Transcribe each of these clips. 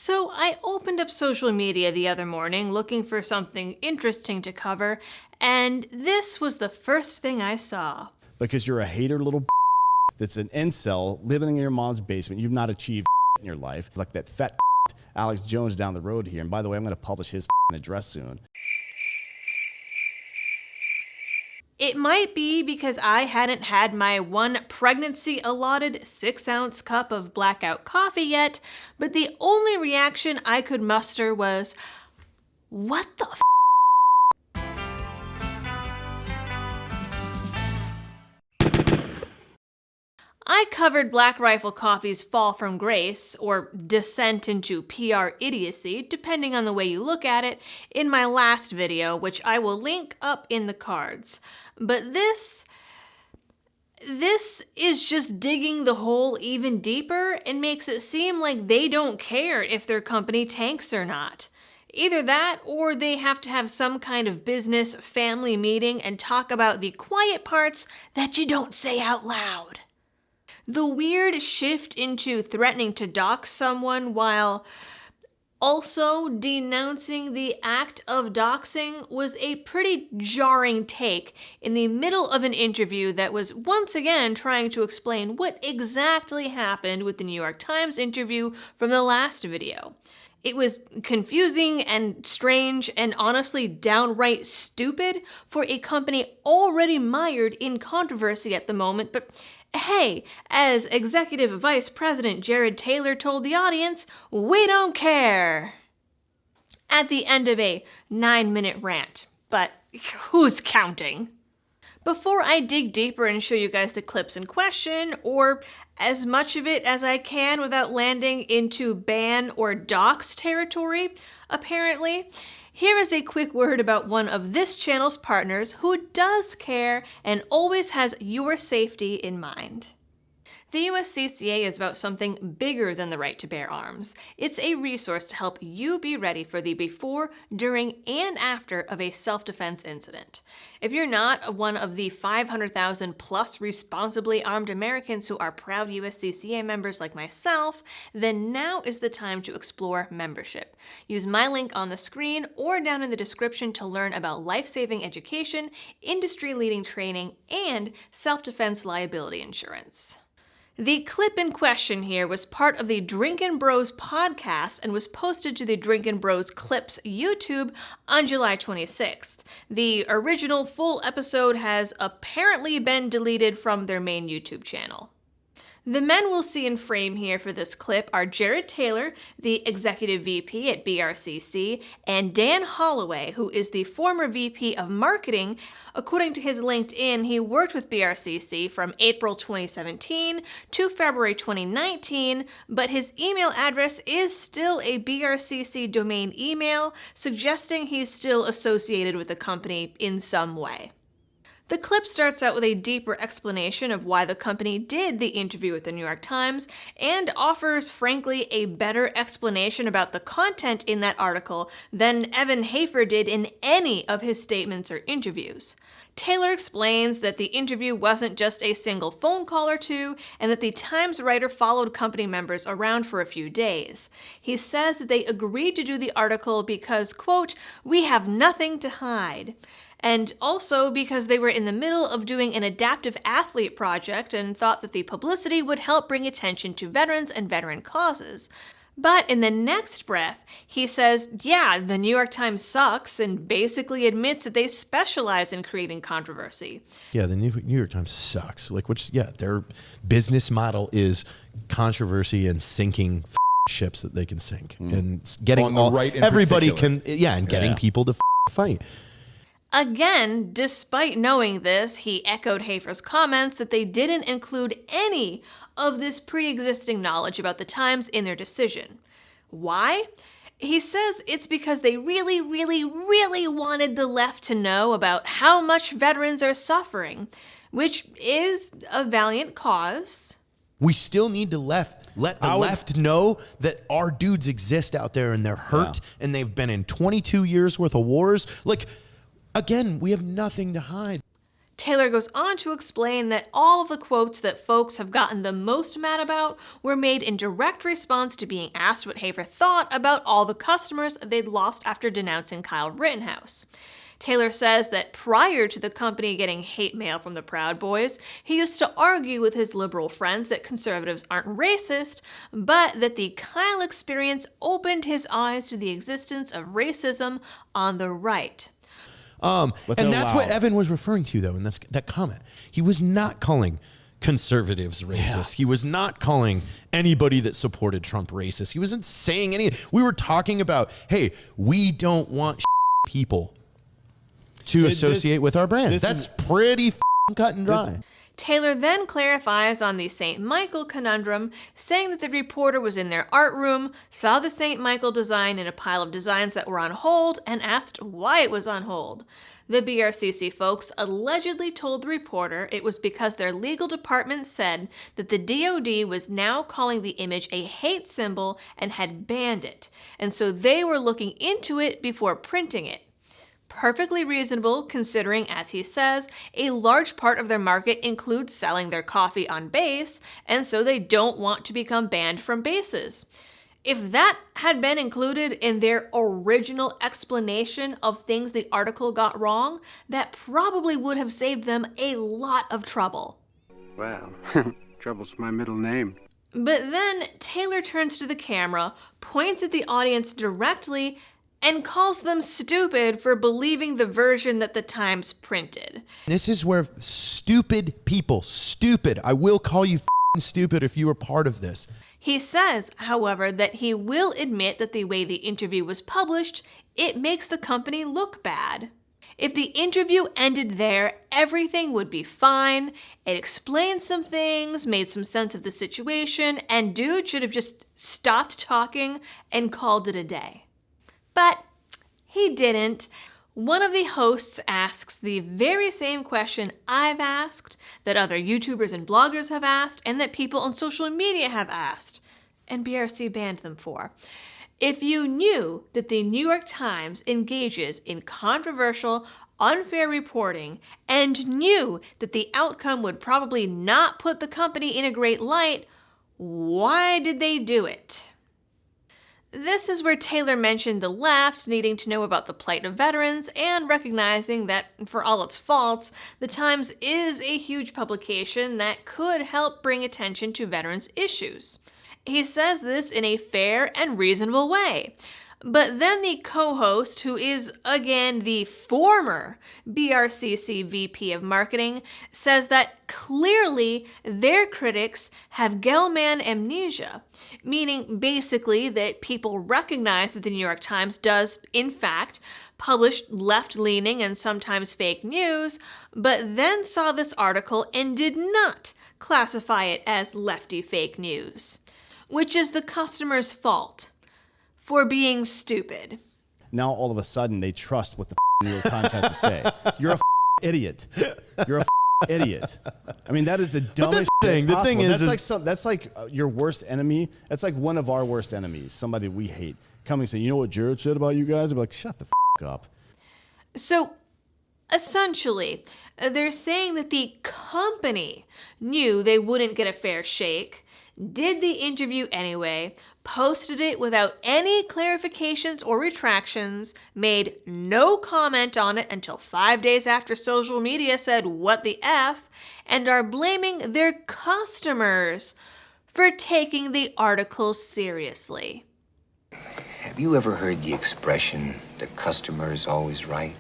So I opened up social media the other morning looking for something interesting to cover, and this was the first thing I saw. Because you're a hater little that's an incel living in your mom's basement. You've not achieved in your life. Like that fat Alex Jones down the road here. And by the way, I'm going to publish his address soon. It might be because I hadn't had my one pregnancy allotted 6-ounce cup of blackout coffee yet, but the only reaction I could muster was, what the f***? I covered Black Rifle Coffee's fall from grace, or descent into PR idiocy, depending on the way you look at it, in my last video, which I will link up in the cards. But this is just digging the hole even deeper and makes it seem like they don't care if their company tanks or not. Either that, or they have to have some kind of business family meeting and talk about the quiet parts that you don't say out loud. The weird shift into threatening to dox someone while also denouncing the act of doxing was a pretty jarring take in the middle of an interview that was once again trying to explain what exactly happened with the New York Times interview from the last video. It was confusing and strange and honestly downright stupid for a company already mired in controversy at the moment, but hey, as Executive Vice President Jared Taylor told the audience, we don't care. At the end of a 9-minute rant, but who's counting? Before I dig deeper and show you guys the clips in question, or as much of it as I can without landing into ban or dox territory, apparently, here is a quick word about one of this channel's partners who does care and always has your safety in mind. The USCCA is about something bigger than the right to bear arms. It's a resource to help you be ready for the before, during, and after of a self-defense incident. If you're not one of the 500,000 plus responsibly armed Americans who are proud USCCA members like myself, then now is the time to explore membership. Use my link on the screen or down in the description to learn about life-saving education, industry-leading training, and self-defense liability insurance. The clip in question here was part of the Drinkin' Bros podcast and was posted to the Drinkin' Bros Clips YouTube on July 26th. The original full episode has apparently been deleted from their main YouTube channel. The men we'll see in frame here for this clip are Jared Taylor, the Executive VP at BRCC, and Dan Holloway, who is the former VP of Marketing. According to his LinkedIn, he worked with BRCC from April 2017 to February 2019, but his email address is still a BRCC domain email, suggesting he's still associated with the company in some way. The clip starts out with a deeper explanation of why the company did the interview with the New York Times and offers, frankly, a better explanation about the content in that article than Evan Hafer did in any of his statements or interviews. Taylor explains that the interview wasn't just a single phone call or two, and that the Times writer followed company members around for a few days. He says that they agreed to do the article because, quote, we have nothing to hide. And also because they were in the middle of doing an adaptive athlete project and thought that the publicity would help bring attention to veterans and veteran causes. But in the next breath, he says, yeah, the New York Times sucks, and basically admits that they specialize in creating controversy. Yeah, the New York Times sucks. Their business model is controversy and sinking ships that they can sink. And getting everybody can, and getting people to fight. Again, despite knowing this, he echoed Hafer's comments that they didn't include any of this pre-existing knowledge about the Times in their decision. Why? He says it's because they really, really, really wanted the left to know about how much veterans are suffering, which is a valiant cause. We still need to let the left know that our dudes exist out there and they're hurt and they've been in 22 years worth of wars. Again, we have nothing to hide. Taylor goes on to explain that all of the quotes that folks have gotten the most mad about were made in direct response to being asked what Hafer thought about all the customers they'd lost after denouncing Kyle Rittenhouse. Taylor says that prior to the company getting hate mail from the Proud Boys, he used to argue with his liberal friends that conservatives aren't racist, but that the Kyle experience opened his eyes to the existence of racism on the right. And that's what Evan was referring to, though, in that comment. He was not calling conservatives racist. He was not calling anybody that supported Trump racist. He wasn't saying anything. We were talking about, hey, we don't want people to associate with our brand. That's pretty cut and dry. Taylor then clarifies on the St. Michael conundrum, saying that the reporter was in their art room, saw the St. Michael design in a pile of designs that were on hold, and asked why it was on hold. The BRCC folks allegedly told the reporter it was because their legal department said that the DoD was now calling the image a hate symbol and had banned it, and so they were looking into it before printing it. Perfectly reasonable, considering, as he says, a large part of their market includes selling their coffee on base, and so they don't want to become banned from bases. If that had been included in their original explanation of things the article got wrong, that probably would have saved them a lot of trouble. Well, trouble's my middle name. But then Taylor turns to the camera, points at the audience directly, and calls them stupid for believing the version that the Times printed. This is where stupid people, I will call you stupid if you were part of this. He says, however, that he will admit that the way the interview was published, it makes the company look bad. If the interview ended there, everything would be fine. It explained some things, made some sense of the situation, and dude should have just stopped talking and called it a day. But he didn't. One of the hosts asks the very same question I've asked, that other YouTubers and bloggers have asked, and that people on social media have asked, and BRC banned them for. If you knew that the New York Times engages in controversial, unfair reporting, and knew that the outcome would probably not put the company in a great light, why did they do it? This is where Taylor mentioned the left needing to know about the plight of veterans and recognizing that, for all its faults, the Times is a huge publication that could help bring attention to veterans' issues. He says this in a fair and reasonable way. But then the co-host, who is, again, the former BRCC VP of Marketing, says that clearly their critics have Gell-Mann amnesia, meaning basically that people recognize that the New York Times does, in fact, publish left-leaning and sometimes fake news, but then saw this article and did not classify it as lefty fake news, which is the customer's fault for being stupid. Now all of a sudden they trust what the New York Times has to say. You're a idiot. You're a idiot. I mean, that is the dumbest thing. The thing is, that's like your worst enemy. That's like one of our worst enemies. Somebody we hate coming and saying, you know what Jared said about you guys? I'd be like, shut the up. So essentially, they're saying that the company knew they wouldn't get a fair shake, did the interview anyway, posted it without any clarifications or retractions, made no comment on it until 5 days after social media said what the F, and are blaming their customers for taking the article seriously. Have you ever heard the expression, the customer is always right?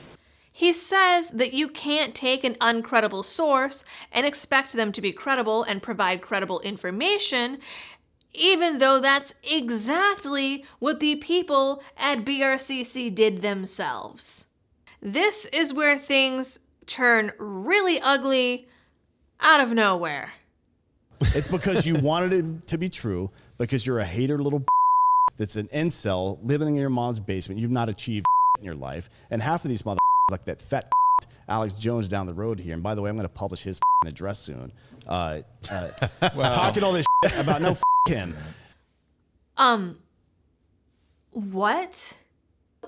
He says that you can't take an uncredible source and expect them to be credible and provide credible information, even though that's exactly what the people at BRCC did themselves. This is where things turn really ugly out of nowhere. It's because you wanted it to be true, because you're a hater little that's an incel living in your mom's basement. You've not achieved in your life. And half of these like that fat Alex Jones down the road here. And by the way, I'm going to publish his address soon. Talking all this about no him. What?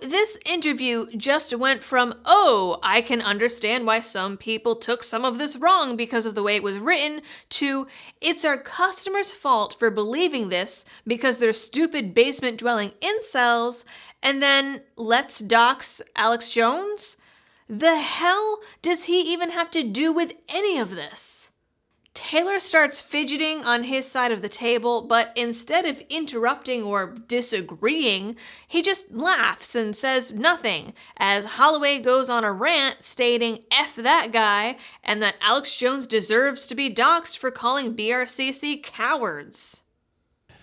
This interview just went from, oh, I can understand why some people took some of this wrong because of the way it was written, to, it's our customers' fault for believing this because they're stupid basement-dwelling incels, and then let's dox Alex Jones? The hell does he even have to do with any of this? Taylor starts fidgeting on his side of the table, but instead of interrupting or disagreeing, he just laughs and says nothing, as Holloway goes on a rant stating F that guy, and that Alex Jones deserves to be doxxed for calling BRCC cowards.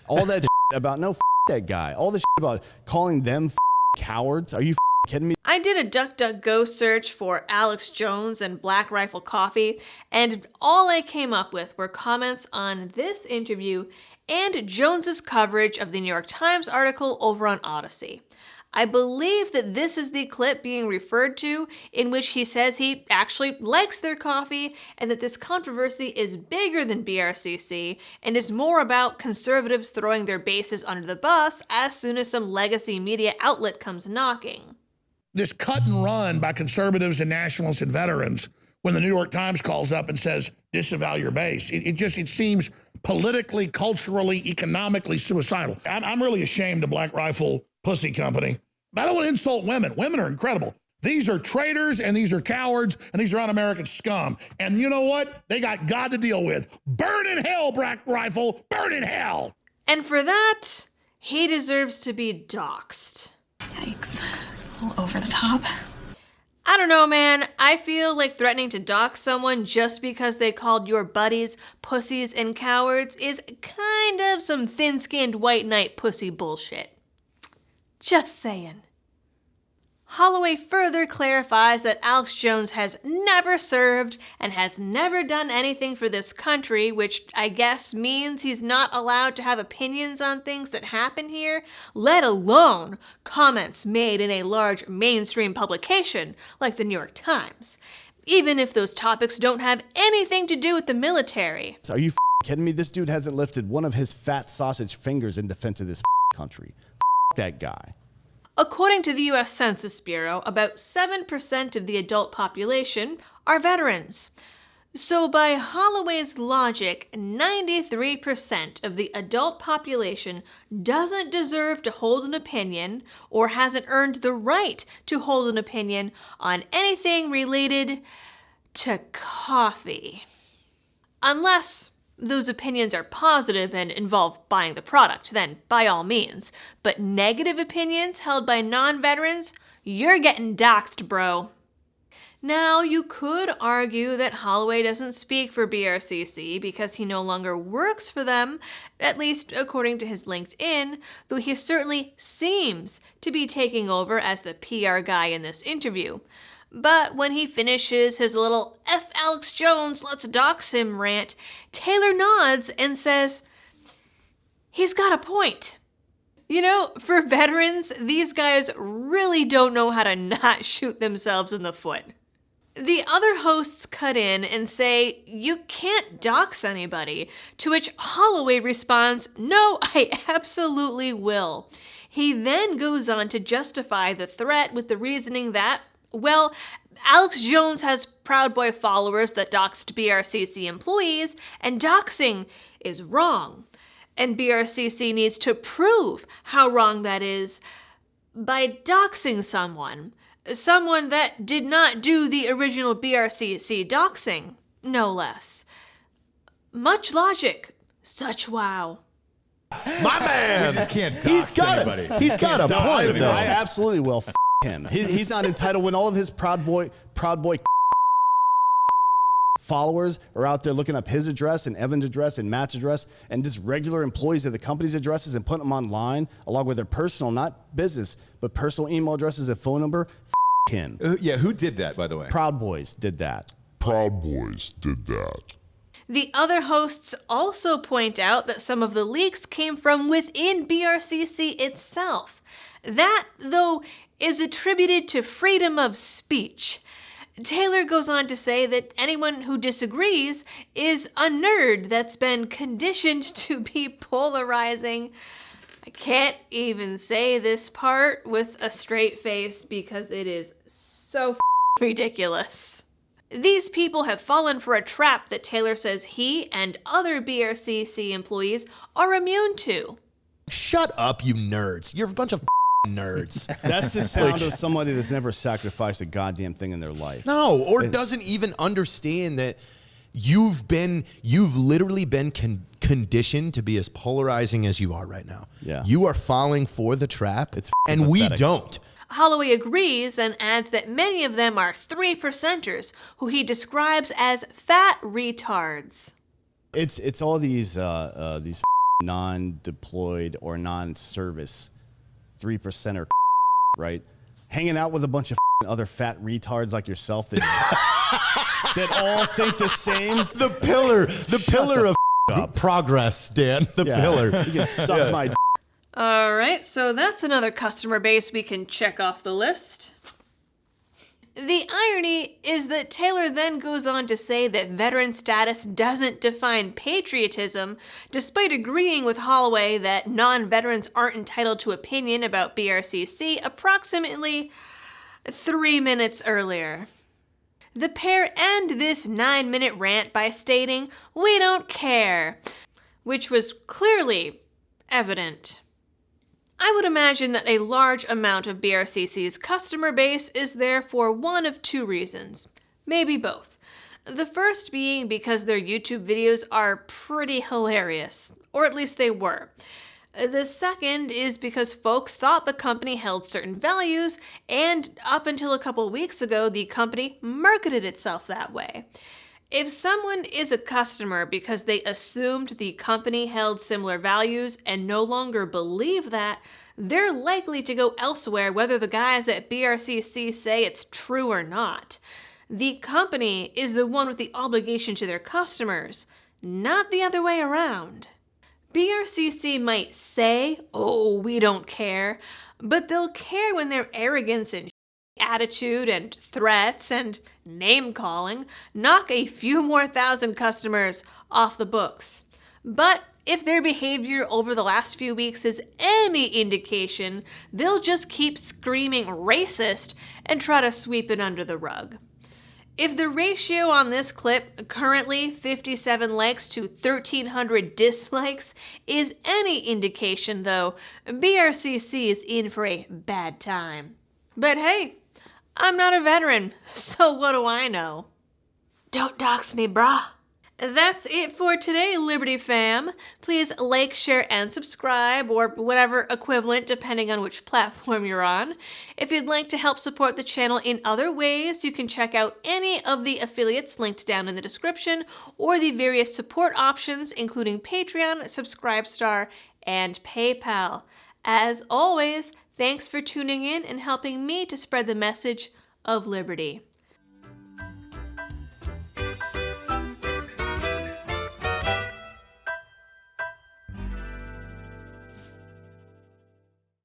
All that about, no, that guy. All the about calling them cowards. Are you kidding me? I did a DuckDuckGo search for Alex Jones and Black Rifle Coffee, and all I came up with were comments on this interview and Jones's coverage of the New York Times article over on Odyssey. I believe that this is the clip being referred to in which he says he actually likes their coffee and that this controversy is bigger than BRCC and is more about conservatives throwing their bases under the bus as soon as some legacy media outlet comes knocking. This cut and run by conservatives and nationalists and veterans when the New York Times calls up and says, disavow your base. It seems politically, culturally, economically suicidal. I'm really ashamed of Black Rifle Pussy Company. I don't want to insult women. Women are incredible. These are traitors and these are cowards and these are un-American scum. And you know what? They got God to deal with. Burn in hell, Black Rifle. Burn in hell. And for that, he deserves to be doxxed. Yikes. It's a little over the top. I don't know, man. I feel like threatening to dox someone just because they called your buddies pussies and cowards is kind of some thin-skinned white knight pussy bullshit. Just saying. Holloway further clarifies that Alex Jones has never served and has never done anything for this country, which I guess means he's not allowed to have opinions on things that happen here, let alone comments made in a large mainstream publication like the New York Times, even if those topics don't have anything to do with the military. So are you kidding me? This dude hasn't lifted one of his fat sausage fingers in defense of this country. That guy. According to the U.S. Census Bureau, about 7% of the adult population are veterans. So by Holloway's logic, 93% of the adult population doesn't deserve to hold an opinion or hasn't earned the right to hold an opinion on anything related to coffee. Unless those opinions are positive and involve buying the product, then by all means. But negative opinions held by non-veterans, you're getting doxxed, bro. Now, you could argue that Holloway doesn't speak for BRCC because he no longer works for them, at least according to his LinkedIn, though he certainly seems to be taking over as the PR guy in this interview. But when he finishes his little F Alex Jones, let's dox him rant, Taylor nods and says, he's got a point. You know, for veterans, these guys really don't know how to not shoot themselves in the foot. The other hosts cut in and say, you can't dox anybody, to which Holloway responds, no, I absolutely will. He then goes on to justify the threat with the reasoning that, well, Alex Jones has Proud Boy followers that doxed BRCC employees, and doxing is wrong. And BRCC needs to prove how wrong that is by doxing someone that did not do the original BRCC doxing, no less. Much logic, such wow. My man! We just can't He's dox got anybody. He's got a point, though. I absolutely will. Him. He's not entitled when all of his Proud Boy followers are out there looking up his address and Evan's address and Matt's address and just regular employees of the company's addresses and putting them online along with their personal, not business, but personal email addresses and phone number. Him. Yeah, who did that, by the way? Proud Boys did that. The other hosts also point out that some of the leaks came from within BRCC itself. That, though, is attributed to freedom of speech. Taylor goes on to say that anyone who disagrees is a nerd that's been conditioned to be polarizing. I can't even say this part with a straight face because it is so ridiculous. These people have fallen for a trap that Taylor says he and other BRCC employees are immune to. Shut up, you nerds. You're a bunch of nerds. That's the sound of somebody that's never sacrificed a goddamn thing in their life. No, or doesn't even understand that you've literally been conditioned to be as polarizing as you are right now. Yeah. You are falling for the trap, and pathetic. we don't. Holloway agrees and adds that many of them are 3%ers who he describes as fat retards. It's all these non-deployed or non-service 3%er, right? Hanging out with a bunch of other fat retards like yourself that that all think the same. The pillar of progress, Dan. The pillar. You can suck my. All right, so that's another customer base we can check off the list. The irony is that Taylor then goes on to say that veteran status doesn't define patriotism, despite agreeing with Holloway that non-veterans aren't entitled to opinion about BRCC approximately 3 minutes earlier. The pair end this 9-minute rant by stating, "We don't care," which was clearly evident. I would imagine that a large amount of BRCC's customer base is there for one of two reasons, maybe both. The first being because their YouTube videos are pretty hilarious, or at least they were. The second is because folks thought the company held certain values, and up until a couple weeks ago, the company marketed itself that way. If someone is a customer because they assumed the company held similar values and no longer believe that, they're likely to go elsewhere whether the guys at BRCC say it's true or not. The company is the one with the obligation to their customers, not the other way around. BRCC might say, "Oh, we don't care," but they'll care when their arrogance and attitude and threats and name-calling knock a few more thousand customers off the books. But if their behavior over the last few weeks is any indication, they'll just keep screaming racist and try to sweep it under the rug. If the ratio on this clip, currently 57 likes to 1,300 dislikes, is any indication, though, BRCC is in for a bad time. But hey, I'm not a veteran, so what do I know? Don't dox me, brah. That's it for today, Liberty fam. Please like, share, and subscribe, or whatever equivalent depending on which platform you're on. If you'd like to help support the channel in other ways, you can check out any of the affiliates linked down in the description, or the various support options, including Patreon, Subscribestar, and PayPal. As always, thanks for tuning in and helping me to spread the message of liberty.